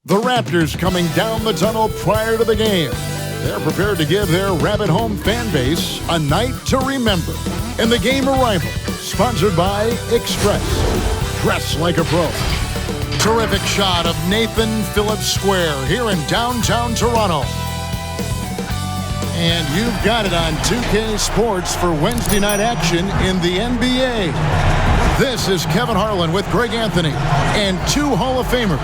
The Raptors coming down the tunnel prior to the game. They're prepared to give their rabid home fan base a night to remember. And the game arrival, sponsored by Express. Dress like a pro. Terrific shot of Nathan Phillips Square here in downtown Toronto. And you've got it on 2K Sports for Wednesday night action in the NBA. This is Kevin Harlan with Greg Anthony and two Hall of Famers.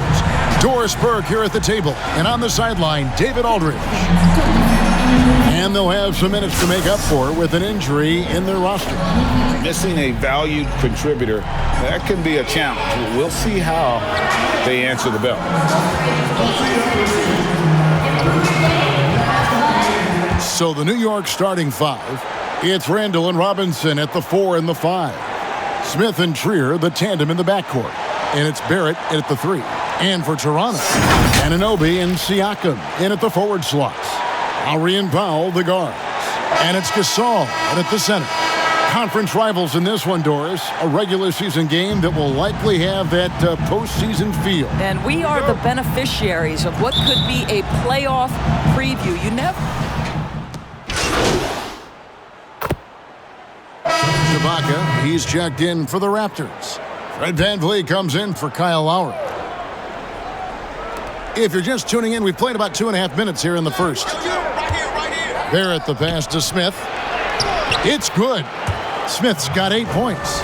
Doris Burke here at the table, and on the sideline, David Aldridge. And they'll have some minutes to make up for with an injury in their roster. Missing a valued contributor, that can be a challenge. We'll see how they answer the bell. So the New York starting five, it's Randall and Robinson at the 4 and the 5. Smith and Trier, the tandem in the backcourt. And it's Barrett at the 3. And for Toronto, Anunoby and Siakam in at the forward slots. Lowry and Powell, the guards. And it's Gasol at the center. Conference rivals in this one, Doris. A regular season game that will likely have that postseason feel. And we are the beneficiaries of what could be a playoff preview. You never... Ibaka, he's checked in for the Raptors. Fred VanVleet comes in for Kyle Lowry. If you're just tuning in, we've played about 2.5 minutes here in the first. Barrett the pass to Smith. It's good. Smith's got 8 points.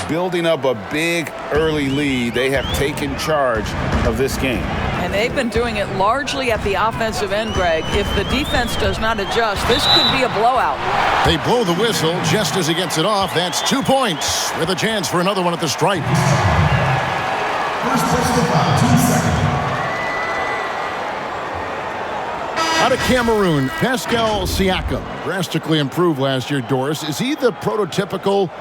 Building up a big early lead, they have taken charge of this game. And they've been doing it largely at the offensive end, Greg. If the defense does not adjust, this could be a blowout. They blow the whistle just as he gets it off. That's 2 points with a chance for another one at the stripe. First personal foul, 2 seconds. Out of Cameroon, Pascal Siakam, drastically improved last year, Doris. Is he the prototypical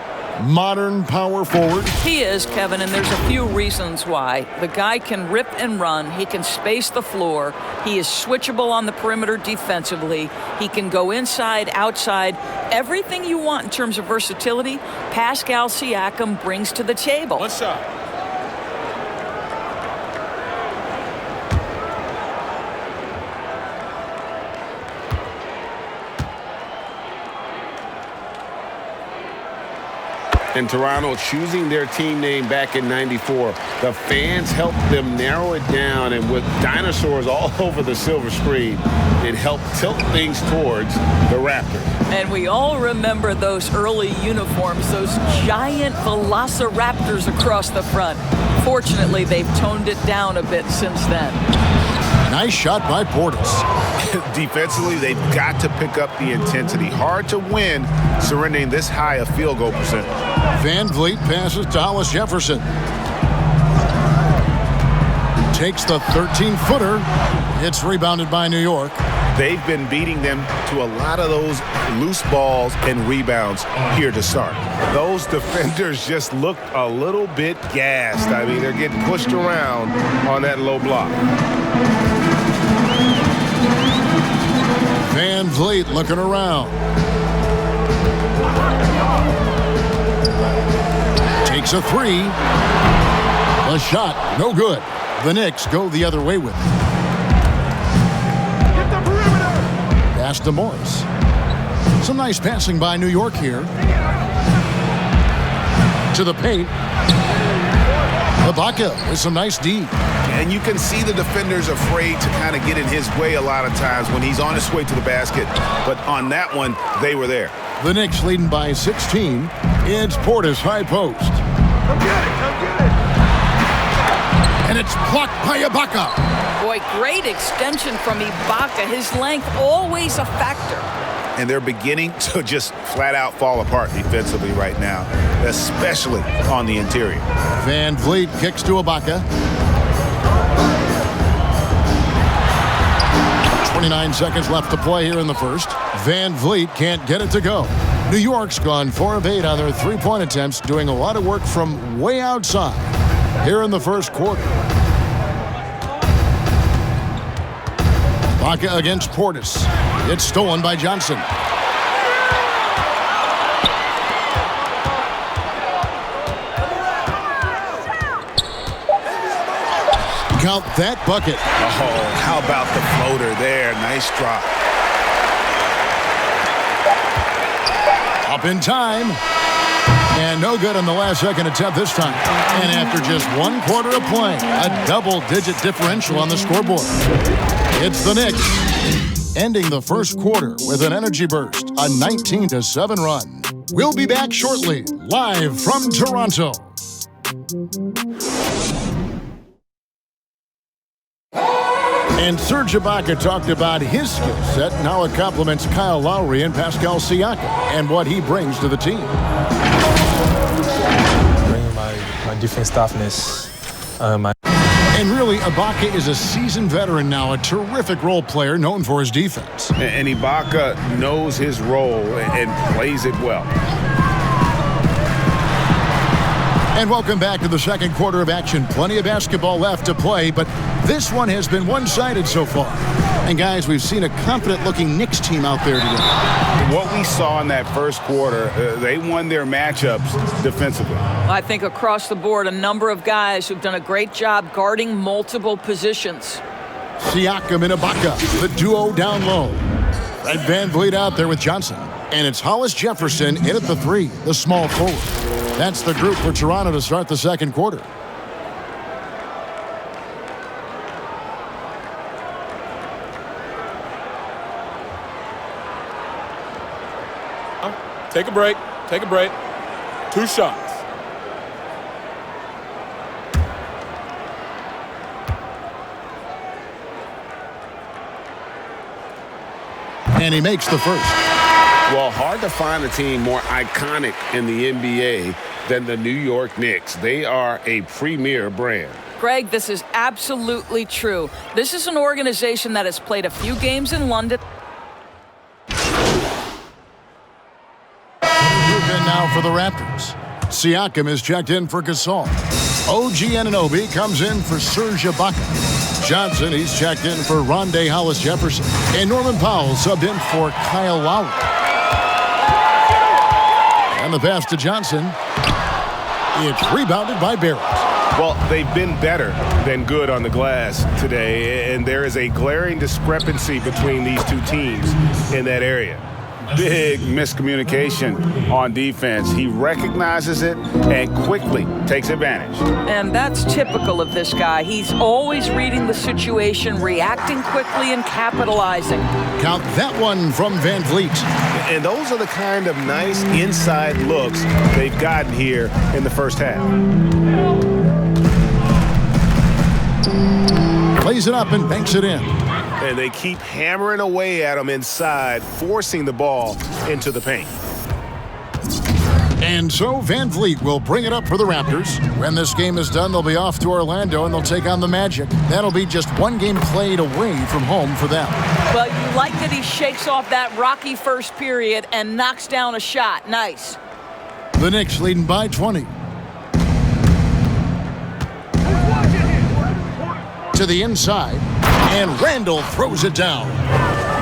modern power forward? He is, Kevin, and there's a few reasons why. The guy can rip and run. He can space the floor. He is switchable on the perimeter defensively. He can go inside, outside. Everything you want in terms of versatility, Pascal Siakam brings to the table. One shot. And Toronto choosing their team name back in '94. The fans helped them narrow it down, and with dinosaurs all over the silver screen, it helped tilt things towards the Raptors. And we all remember those early uniforms, those giant velociraptors across the front. Fortunately, they've toned it down a bit since then. Nice shot by Portis. Defensively, they've got to pick up the intensity. Hard to win surrendering this high a field goal percentage. VanVleet passes to Hollis Jefferson. Takes the 13-footer. It's rebounded by New York. They've been beating them to a lot of those loose balls and rebounds here to start. Those defenders just looked a little bit gassed. I mean, they're getting pushed around on that low block. VanVleet looking around. Takes a 3. The shot, no good. The Knicks go the other way with it. Pass to Morris. Some nice passing by New York here. To the paint. Ibaka with some nice D. And you can see the defenders afraid to kind of get in his way a lot of times when he's on his way to the basket. But on that one, they were there. The Knicks leading by 16. It's Portis high post. Come get it, come get it. And it's blocked by Ibaka. Boy, great extension from Ibaka. His length always a factor. And they're beginning to just flat out fall apart defensively right now, especially on the interior. VanVleet kicks to Ibaka. 29 seconds left to play here in the first. VanVleet can't get it to go. New York's gone 4 of 8 on their 3-point attempts, doing a lot of work from way outside here in the first quarter. Ibaka against Portis. It's stolen by Johnson. Count that bucket. Oh, how about the floater there? Nice drop. Up in time. And no good on the last second attempt this time. And after just 1 quarter of play, a double-digit differential on the scoreboard. It's the Knicks, ending the first quarter with an energy burst, a 19-7 run. We'll be back shortly, live from Toronto. And Serge Ibaka talked about his skill set and how it complements Kyle Lowry and Pascal Siakam and what he brings to the team. Bringing my defense toughness, And really, Ibaka is a seasoned veteran now, a terrific role player known for his defense. And Ibaka knows his role and plays it well. And welcome back to the second quarter of action. Plenty of basketball left to play, but this one has been one-sided so far. And guys, we've seen a confident-looking Knicks team out there today. What we saw in that first quarter, they won their matchups defensively. I think across the board, a number of guys who've done a great job guarding multiple positions. Siakam and Ibaka, the duo down low. Fred VanVleet out there with Johnson. And it's Hollis Jefferson in at the 3, the small forward. That's the group for Toronto to start the second quarter. Take a break. Take a break. 2 shots. And he makes the first. Well, hard to find a team more iconic in the NBA than the New York Knicks. They are a premier brand. Greg, this is absolutely true. This is an organization that has played a few games in London. And now for the Raptors. Siakam is checked in for Gasol. OG Anunoby comes in for Serge Ibaka. Johnson, he's checked in for Rondae Hollis-Jefferson. And Norman Powell subbed in for Kyle Lowry. And the pass to Johnson. It's rebounded by Barrett. Well, they've been better than good on the glass today, and there is a glaring discrepancy between these two teams in that area. Big miscommunication on defense. He recognizes it and quickly takes advantage. And that's typical of this guy. He's always reading the situation, reacting quickly, and capitalizing. Count that one from VanVleet. And those are the kind of nice inside looks they've gotten here in the first half. Plays it up and banks it in. And they keep hammering away at him inside, forcing the ball into the paint. And so VanVleet will bring it up for the Raptors. When this game is done, they'll be off to Orlando, and they'll take on the Magic. That'll be just 1 game played away from home for them. Well, you like that he shakes off that rocky first period and knocks down a shot. Nice. The Knicks leading by 20. To the inside, and Randall throws it down.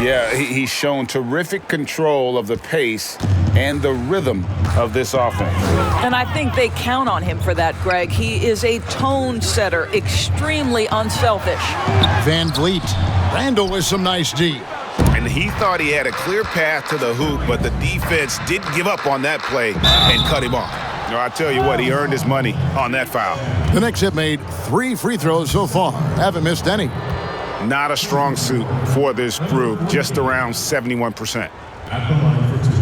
Yeah, he's shown terrific control of the pace and the rhythm of this offense. And I think they count on him for that, Greg. He is a tone setter, extremely unselfish. VanVleet. Randall with some nice D. And he thought he had a clear path to the hoop, but the defense didn't give up on that play and cut him off. No, I tell you what, he earned his money on that foul. The Knicks have made 3 free throws so far. Haven't missed any. Not a strong suit for this group, just around 71%. At the line for 2.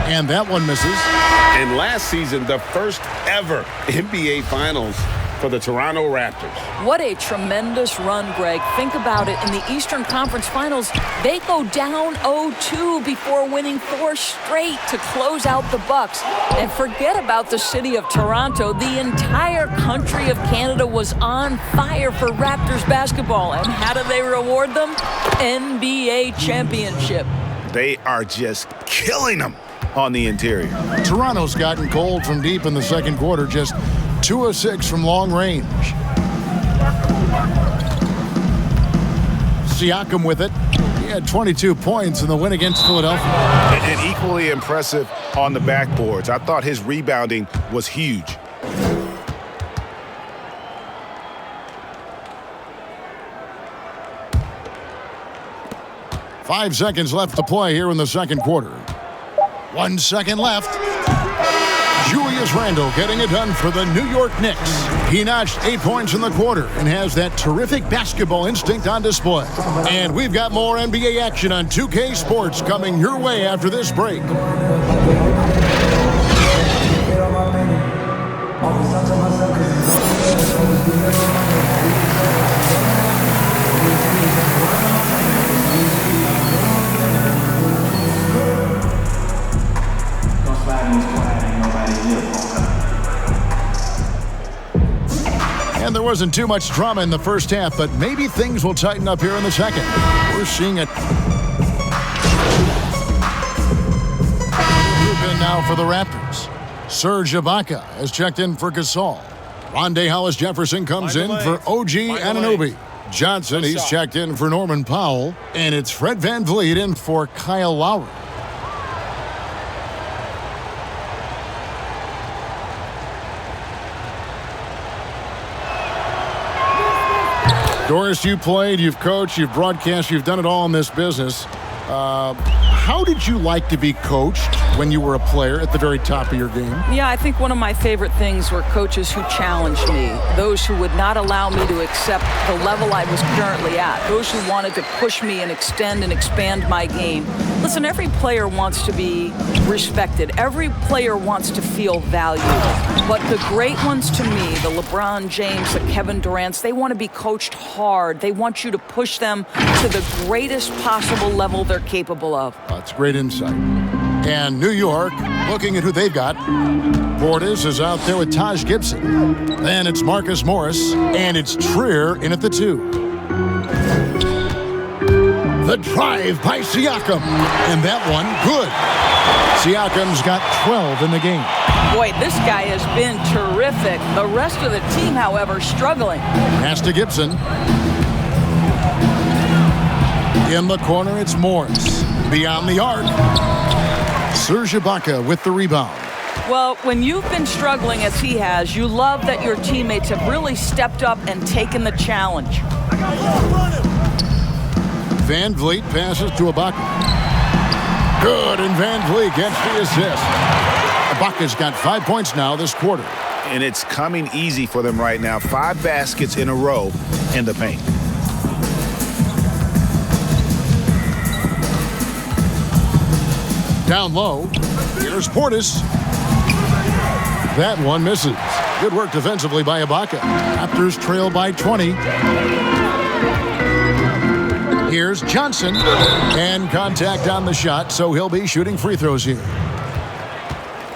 And that one misses. And last season, the first ever NBA Finals for the Toronto Raptors. What a tremendous run, Greg. Think about it. In the Eastern Conference Finals, they go down 0-2 before winning 4 straight to close out the Bucks. And forget about the city of Toronto. The entire country of Canada was on fire for Raptors basketball. And how do they reward them? NBA championship. They are just killing them on the interior. Toronto's gotten cold from deep in the second quarter. Just 2 of 6 from long range. Siakam with it. He had 22 points in the win against Philadelphia. And equally impressive on the backboards. I thought his rebounding was huge. Five seconds left to play here in the second quarter. 1 second left. Julius Randle getting it done for the New York Knicks. He notched 8 points in the quarter and has that terrific basketball instinct on display. And we've got more NBA action on 2K Sports coming your way after this break. And there wasn't too much drama in the first half, but maybe things will tighten up here in the second. We're seeing it. Moving now for the Raptors. Serge Ibaka has checked in for Gasol. Rondé Hollis-Jefferson comes in for OG Anunoby. Johnson, he's checked in for Norman Powell. And it's Fred VanVleet in for Kyle Lowry. Doris, you played, you've coached, you've broadcast, you've done it all in this business. How did you like to be coached when you were a player at the very top of your game? Yeah, I think one of my favorite things were coaches who challenged me, those who would not allow me to accept the level I was currently at, those who wanted to push me and extend and expand my game. Listen, every player wants to be respected. Every player wants to feel valued. But the great ones to me, the LeBron James, the Kevin Durant's, they want to be coached hard. They want you to push them to the greatest possible level they're capable of. That's great insight. And New York, looking at who they've got. Portis is out there with Taj Gibson. Then it's Marcus Morris, and it's Trier in at the 2. The drive by Siakam. And that one, good. Siakam's got 12 in the game. Boy, this guy has been terrific. The rest of the team, however, struggling. Pass to Gibson. In the corner, it's Morris. Beyond the arc. Serge Ibaka with the rebound. Well, when you've been struggling as he has, you love that your teammates have really stepped up and taken the challenge. VanVleet passes to Ibaka. Good, and VanVleet gets the assist. Ibaka's got 5 points now this quarter. And it's coming easy for them right now. 5 baskets in a row in the paint. Down low. Here's Portis. That one misses. Good work defensively by Ibaka. Raptors trail by 20. Here's Johnson. And contact on the shot, so he'll be shooting free throws here.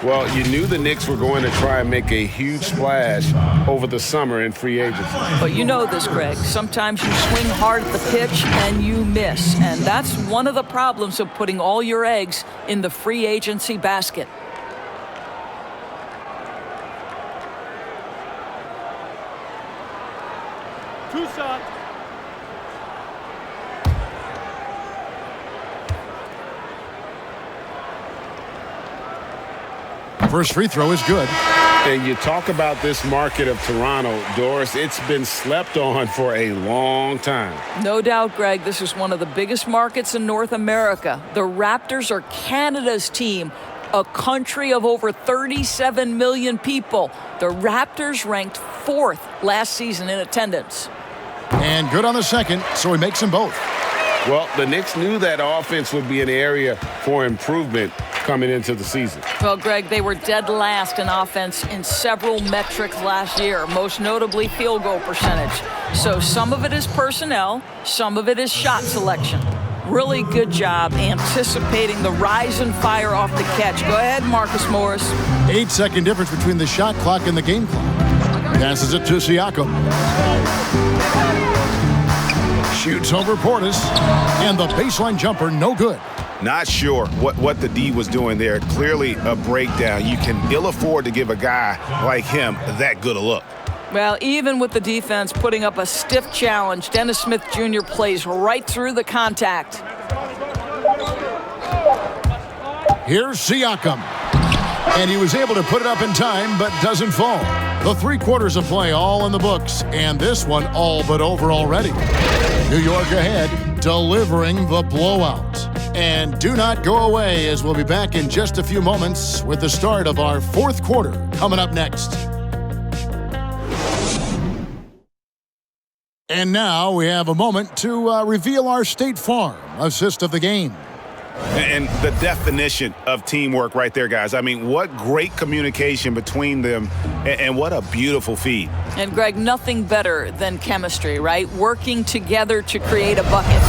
Well, you knew the Knicks were going to try and make a huge splash over the summer in free agency. But you know this, Greg. Sometimes you swing hard at the pitch and you miss. And that's one of the problems of putting all your eggs in the free agency basket. Two shots. First free throw is good. And you talk about this market of Toronto, Doris, it's been slept on for a long time. No doubt, Greg, this is one of the biggest markets in North America. The Raptors are Canada's team, a country of over 37 million people. The Raptors ranked 4th last season in attendance. And good on the second, so he makes them both. Well, the Knicks knew that offense would be an area for improvement coming into the season. Well, Greg, they were dead last in offense in several metrics last year, most notably field goal percentage. So some of it is personnel, some of it is shot selection. Really good job anticipating the rise and fire off the catch. Go ahead, Marcus Morris. 8-second difference between the shot clock and the game clock. Passes it to Siakam. Shoots over Portis. And the baseline jumper, no good. Not sure what the D was doing there. Clearly a breakdown. You can ill afford to give a guy like him that good a look. Well, even with the defense putting up a stiff challenge, Dennis Smith Jr. plays right through the contact. Here's Siakam. And he was able to put it up in time, but doesn't fall. The 3 quarters of play all in the books, and this one all but over already. New York ahead, delivering the blowout. And do not go away, as we'll be back in just a few moments with the start of our 4th quarter coming up next. And now we have a moment to reveal our State Farm assist of the game. And the definition of teamwork right there, guys. I mean, what great communication between them, and what a beautiful feed. And, Greg, nothing better than chemistry, right? Working together to create a bucket.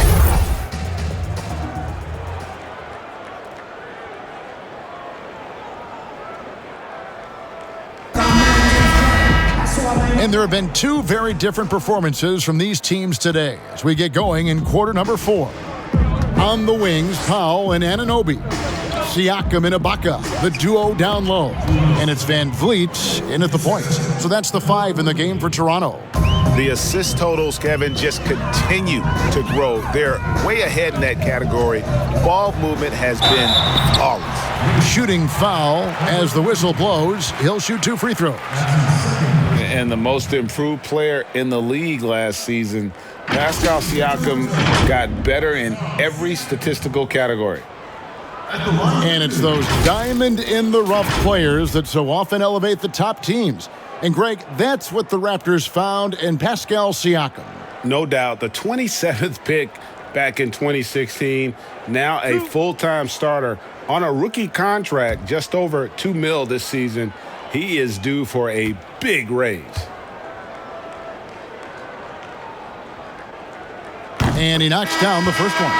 And there have been 2 very different performances from these teams today as we get going in quarter number 4. On the wings, Powell and Anunoby. Siakam and Ibaka, the duo down low. And it's Van Vliet in at the point. So that's the 5 in the game for Toronto. The assist totals, Kevin, just continue to grow. They're way ahead in that category. Ball movement has been flawless. Shooting foul as the whistle blows. He'll shoot 2 free throws. And the most improved player in the league last season, Pascal Siakam, got better in every statistical category. And it's those diamond-in-the-rough players that so often elevate the top teams. And, Greg, that's what the Raptors found in Pascal Siakam. No doubt. The 27th pick back in 2016, now a full-time starter on a rookie contract, just over $2 million this season. He is due for a big raise. And he knocks down the first one.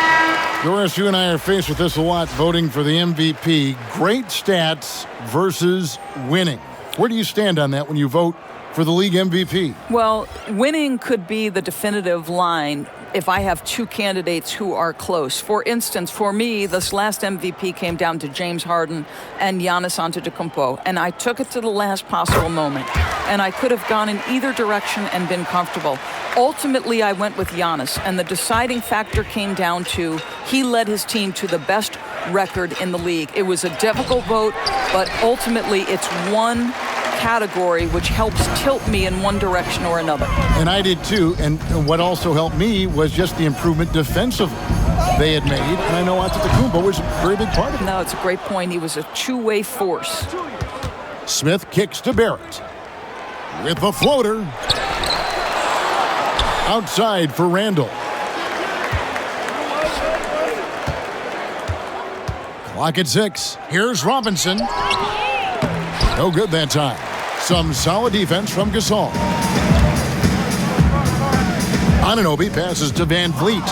Doris, you and I are faced with this a lot, voting for the MVP. Great stats versus winning. Where do you stand on that when you vote for the league MVP? Well, winning could be the definitive line if I have 2 candidates who are close. For instance, for me, this last MVP came down to James Harden and Giannis Antetokounmpo, and I took it to the last possible moment. And I could have gone in either direction and been comfortable. Ultimately, I went with Giannis, and the deciding factor came down to he led his team to the best record in the league. It was a difficult vote, but ultimately it's one category which helps tilt me in one direction or another. And I did too, and what also helped me was just the improvement defensively they had made, and I know Antetokounmpo was a very big part of it. No, it's a great point. He was a two-way force. Smith kicks to Barrett with the floater. Outside for Randall. Clock at 6. Here's Robinson. No good that time. Some solid defense from Gasol. Anunoby passes to Van Vliet.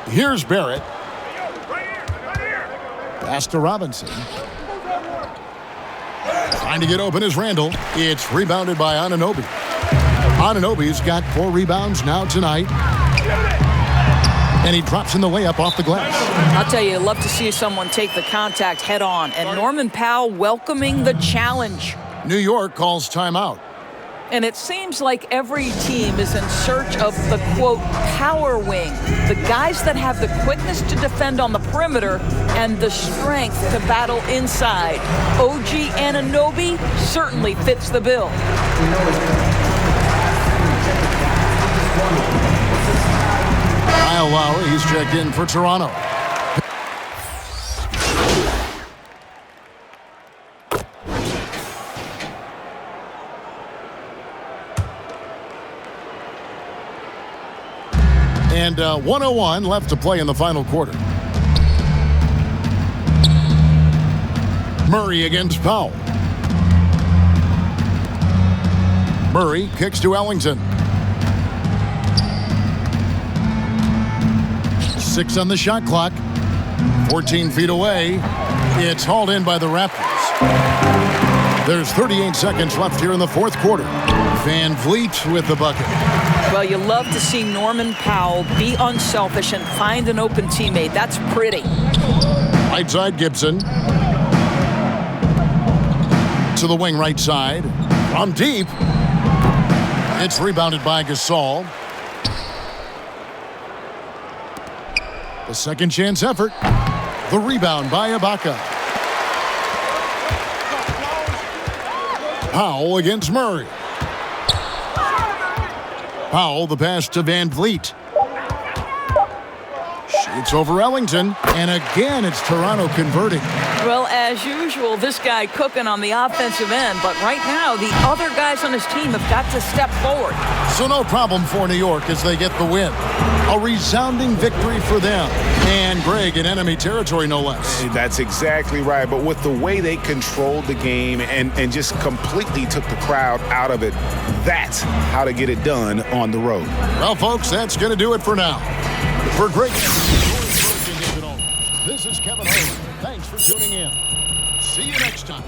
Here's Barrett. Pass to Robinson. Trying to get open is Randall. It's rebounded by Anunoby. Anunoby's got 4 rebounds now tonight. And he drops in the layup off the glass. I'll tell you, I'd love to see someone take the contact head on. And Norman Powell welcoming the challenge. New York calls timeout. And it seems like every team is in search of the, quote, power wing. The guys that have the quickness to defend on the perimeter and the strength to battle inside. OG Anunoby certainly fits the bill. Kyle Lowry, he's checked in for Toronto. And 1:01 left to play in the final quarter. Murray against Powell. Murray kicks to Ellington. 6 on the shot clock. 14 feet away. It's hauled in by the Raptors. There's 38 seconds left here in the fourth quarter. Van Vliet with the bucket. Well, you love to see Norman Powell be unselfish and find an open teammate. That's pretty. Right side, Gibson. To the wing right side. From deep. It's rebounded by Gasol. The second chance effort. The rebound by Ibaka. Powell against Murray. Powell, the pass to Van Vliet. Shoots over Ellington. And again, it's Toronto converting. Well, as usual, this guy cooking on the offensive end. But right now, the other guys on his team have got to step forward. So no problem for New York as they get the win. A resounding victory for them. And Greg in enemy territory, no less. That's exactly right. But with the way they controlled the game and just completely took the crowd out of it, that's how to get it done on the road. Well, folks, that's going to do it for now. For Greg, this is Kevin Harlan. Thanks for tuning in. See you next time.